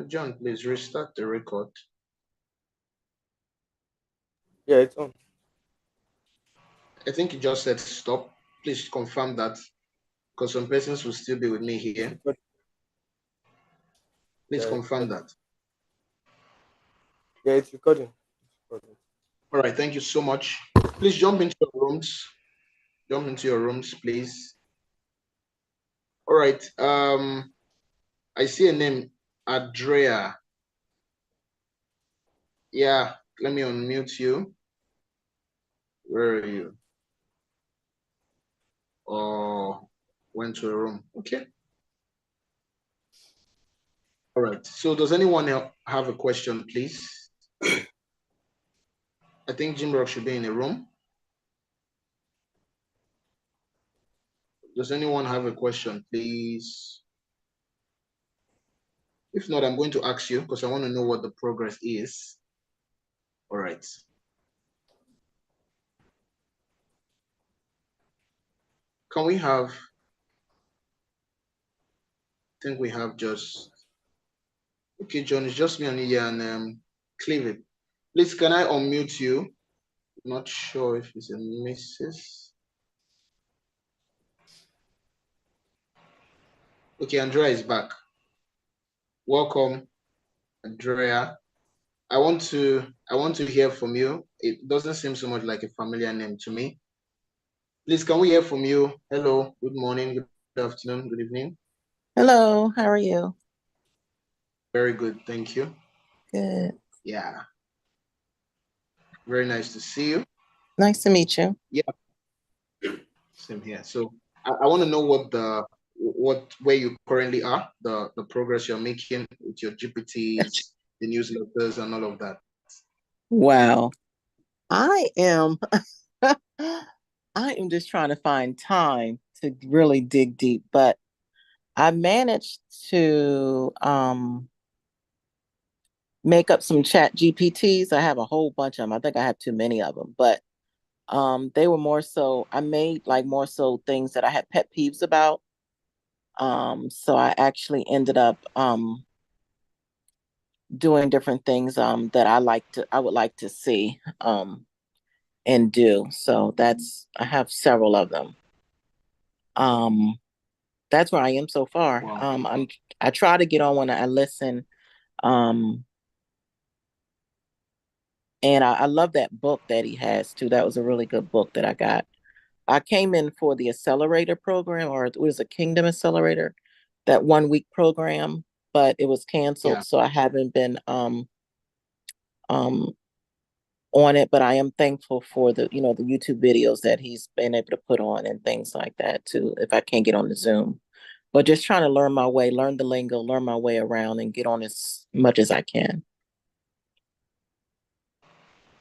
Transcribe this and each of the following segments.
John, please restart the record. Yeah, it's on. I think you just said stop. Please confirm that, because some persons will still be with me here. Please confirm that. Yeah, it's recording. All right, thank you so much. Please jump into your rooms. Jump into your rooms, please. All right. I see a name, Andrea. Yeah, let me unmute you. Where are you? Oh, went to a room. Okay. All right. So does anyone have a question, please? I think Jim Rock should be in a room. Does anyone have a question, please? If not, I'm going to ask you because I want to know what the progress is. All right. Can we have, I think we have just, okay, John, it's just me and you and Cleveland. Please, can I unmute you? Not sure if it's a Mrs. Okay, Andrea is back. Welcome, Andrea. I want to hear from you. It doesn't seem so much like a familiar name to me. Please, can we hear from you? Hello, good morning, good afternoon, good evening. Hello, how are you? Very good, thank you. Good. Yeah. Very nice to see you. Nice to meet you. Yeah. Same here. So I want to know where you currently are, the progress you're making with your GPTs, the newsletters, and all of that. Wow. I am just trying to find time to really dig deep, but I managed to make up some ChatGPTs. I have a whole bunch of them. I think I have too many of them, but they were more so, I made like more so things that I had pet peeves about. So I actually ended up doing different things that I would like to see and do. So I have several of them. That's where I am so far. Wow. I try to get on when I listen. And I love that book that he has too. That was a really good book that I got. I came in for the accelerator program, or it was a Kingdom Accelerator, that 1 week program, but it was canceled. Yeah. So I haven't been on it, but I am thankful for the YouTube videos that he's been able to put on and things like that too, if I can't get on the Zoom. But just trying to learn my way, learn the lingo, learn my way around and get on as much as I can.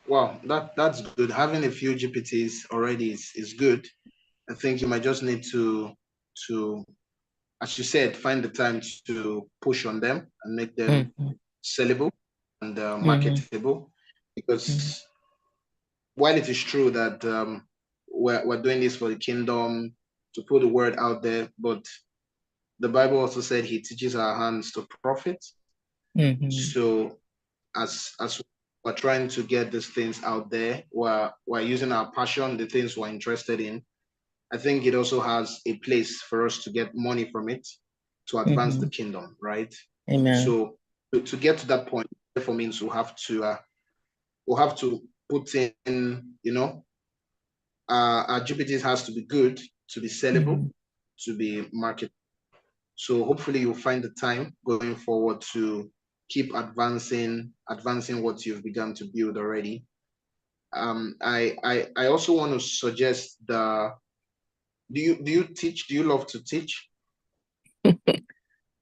Wow, that's good. Having a few GPTs already is good. I think you might just need to, as you said, find the time to push on them and make them sellable and marketable. Because while it is true that we're doing this for the kingdom to put the word out there, but the Bible also said He teaches our hands to profit. So as we're trying to get these things out there, we're using our passion, the things we're interested in. I think it also has a place for us to get money from it to advance the kingdom, right? Amen. So to get to that point, therefore means we'll have to put in, our GPTs has to be good, to be sellable, to be marketable. So hopefully you'll find the time going forward to keep advancing what you've begun to build already. I also want to suggest do you teach? Do you love to teach?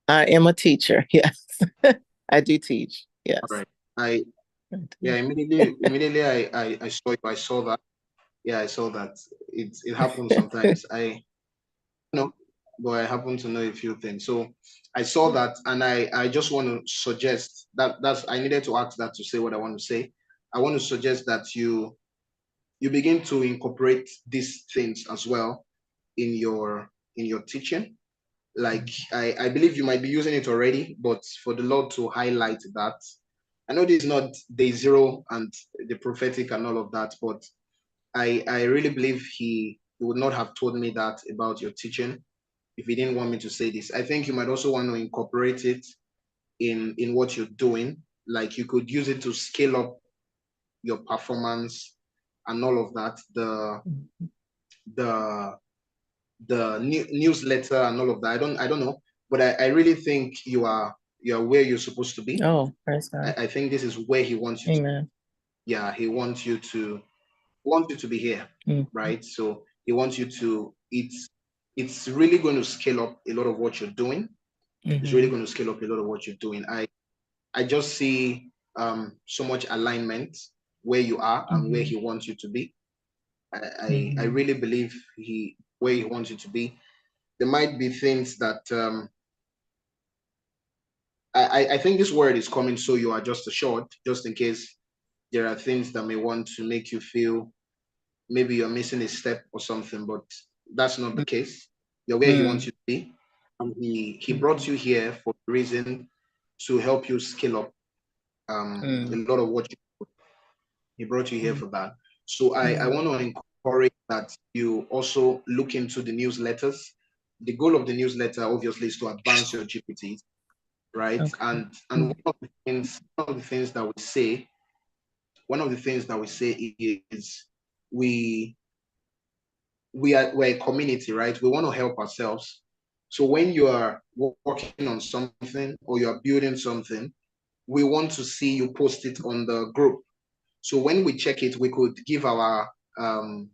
I am a teacher. Yes, I do teach. Yes. All right. Immediately I saw that. Yeah, I saw that. It happens sometimes. I know, but I happen to know a few things. So I saw that, and I just want to suggest that's I needed to ask that to say what I want to say. I want to suggest that you begin to incorporate these things as well in your teaching. Like I believe you might be using it already, but for the Lord to highlight that. I know this is not day zero and the prophetic and all of that, but I really believe he would not have told me that about your teaching if he didn't want me to say this. I think you might also want to incorporate it in what you're doing. Like you could use it to scale up your performance and all of that. The newsletter and all of that. I don't know, but I really think you are where you're supposed to be. Oh, praise God. I think this is where he wants you to. Amen. Yeah, he wants you to be here, Mhm. right? So he wants you to. It's really going to scale up a lot of what you're doing. It's really Mhm. going to scale up a lot of what you're doing. I just see so much alignment where you are and where Mhm. he wants you to be. I Mhm. really believe where he wants you to be. There might be things that I think this word is coming, so you are just assured, just in case there are things that may want to make you feel maybe you're missing a step or something, but that's not the case. You're where he wants Mhm. you to be. And he brought Mhm. you here for a reason to help you scale up a Mhm. lot of what he brought you here Mhm. for that. So I Mhm. want to encourage that you also look into the newsletters. The goal of the newsletter obviously is to advance your GPT, right? Okay. And one of the things that we say, is we we're a community, right? We want to help ourselves. So when you are working on something or you are building something, we want to see you post it on the group. So when we check it, we could give our um,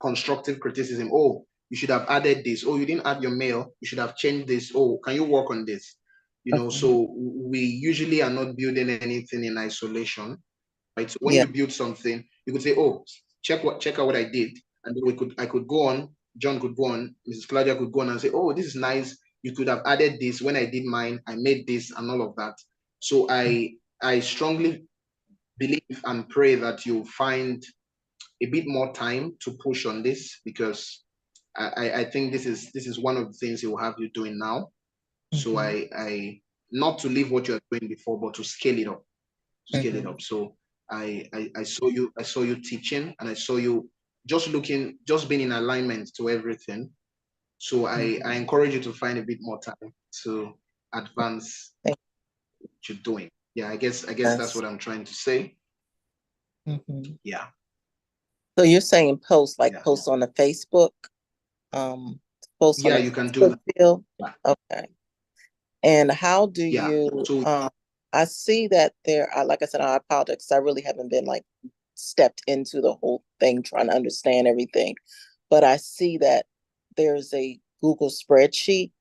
constructive criticism. Oh, you should have added this. Oh, you didn't add your mail. You should have changed this. Oh, can you work on this? Okay. So we usually are not building anything in isolation, right? So when Yeah. you build something, you could say, "Oh, check out what I did," and then I could go on. John could go on. Mrs. Claudia could go on and say, "Oh, this is nice. You could have added this when I did mine. I made this and all of that." So I strongly believe and pray that you find a bit more time to push on this because I think this is one of the things he will have you doing now. So Mhm. I not to leave what you are doing before, but to scale it up, to scale it Mhm. up. So I saw you teaching and I saw you just being in alignment to everything. So I Mhm. encourage you to find a bit more time to advance Thank what you're doing. Yeah, I guess that's us. what I'm trying to say. Mhm. Yeah, So you're saying post, like yeah, post on the Facebook, um, post on yeah. the You can do Facebook that. field? Yeah, Okay. And how do yeah. you, So I see that like I said, I apologize, 'cause I really haven't been like stepped into the whole thing, trying to understand everything. But I see that there's a Google spreadsheet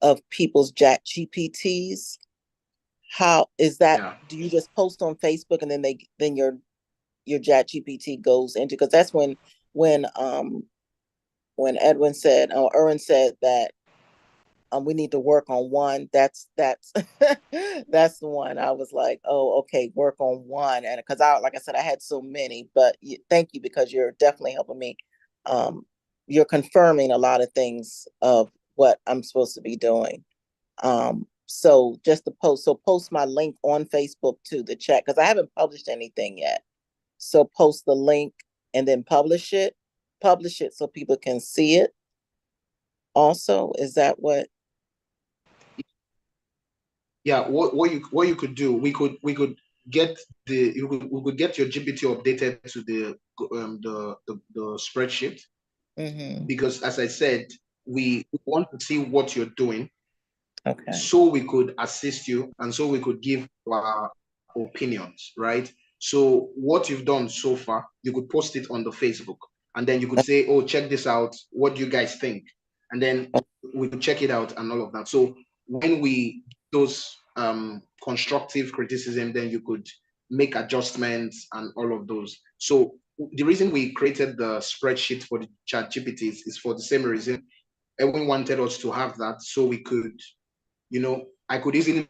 of people's Chat GPTs. How is that? yeah, Do you just post on Facebook and then your Chat GPT goes into, because that's when Edwin said, or Aaron said that we need to work on one. That's that's the one. I was like, oh, okay, work on one. And because like I said, I had so many, but thank you, because you're definitely helping me. Um, you're confirming a lot of things of what I'm supposed to be doing. So just to post my link on Facebook to the chat, because I haven't published anything yet. So post the link and then publish it so people can see it. Also, is that what? yeah. What you could do, we could get we could get your GPT updated to the spreadsheet Mm-hmm. because as I said, we want to see what you're doing Okay. so we could assist you and so we could give our opinions, right? So what you've done so far, you could post it on the Facebook and then you could say, oh, check this out. What do you guys think? And then we could check it out and all of that. So when we those constructive criticism, then you could make adjustments and all of those. So the reason we created the spreadsheet for the chat GPTs is for the same reason. Everyone wanted us to have that so we could, I could easily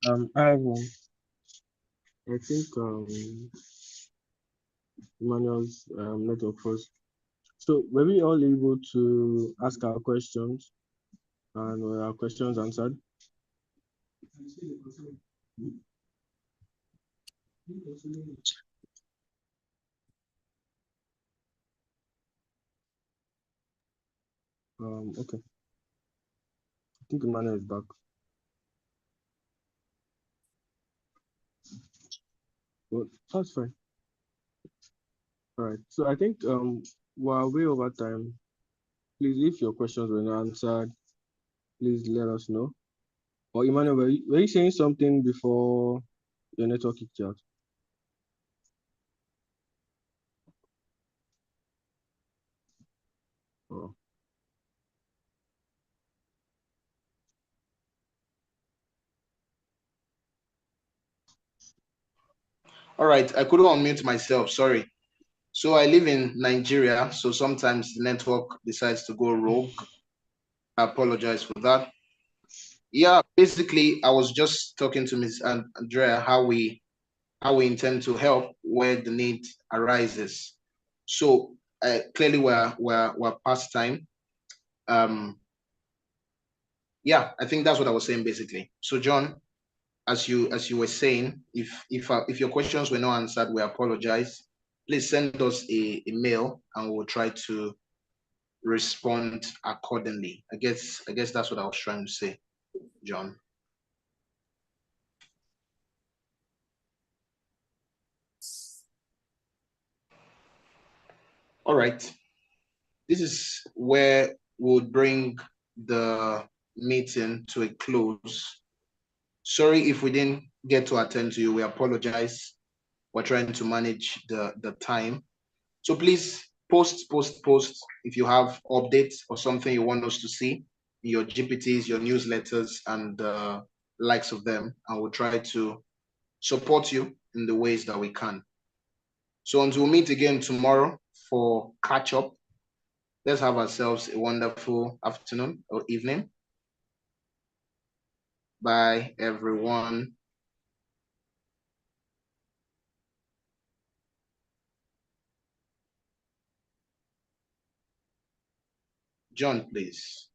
I have one. I think Emmanuel's network first. So were we all able to ask our questions and were our questions answered? Okay. I think Emmanuel is back. Well, that's fine. All right. So I think we're way over time. Please, if your questions were not answered, please let us know. Or Emmanuel, were you saying something before your network kicked you out? Oh. All right, I couldn't unmute myself. Sorry. So I live in Nigeria, so sometimes the network decides to go rogue. I apologize for that. Yeah, basically, I was just talking to Ms. Andrea how we intend to help where the need arises. So clearly, we're past time. Yeah, I think that's what I was saying basically. So John, as you were saying, if your questions were not answered, we apologize. Please send us a mail and we'll try to respond accordingly. I guess that's what I was trying to say, John. All right. This is where we'll bring the meeting to a close. Sorry if we didn't get to attend to you. We apologize. We're trying to manage the time. So please post if you have updates or something you want us to see in your GPTs, your newsletters, and likes of them, and we'll try to support you in the ways that we can. So until we meet again tomorrow for catch up, let's have ourselves a wonderful afternoon or evening. Bye, everyone. John, please.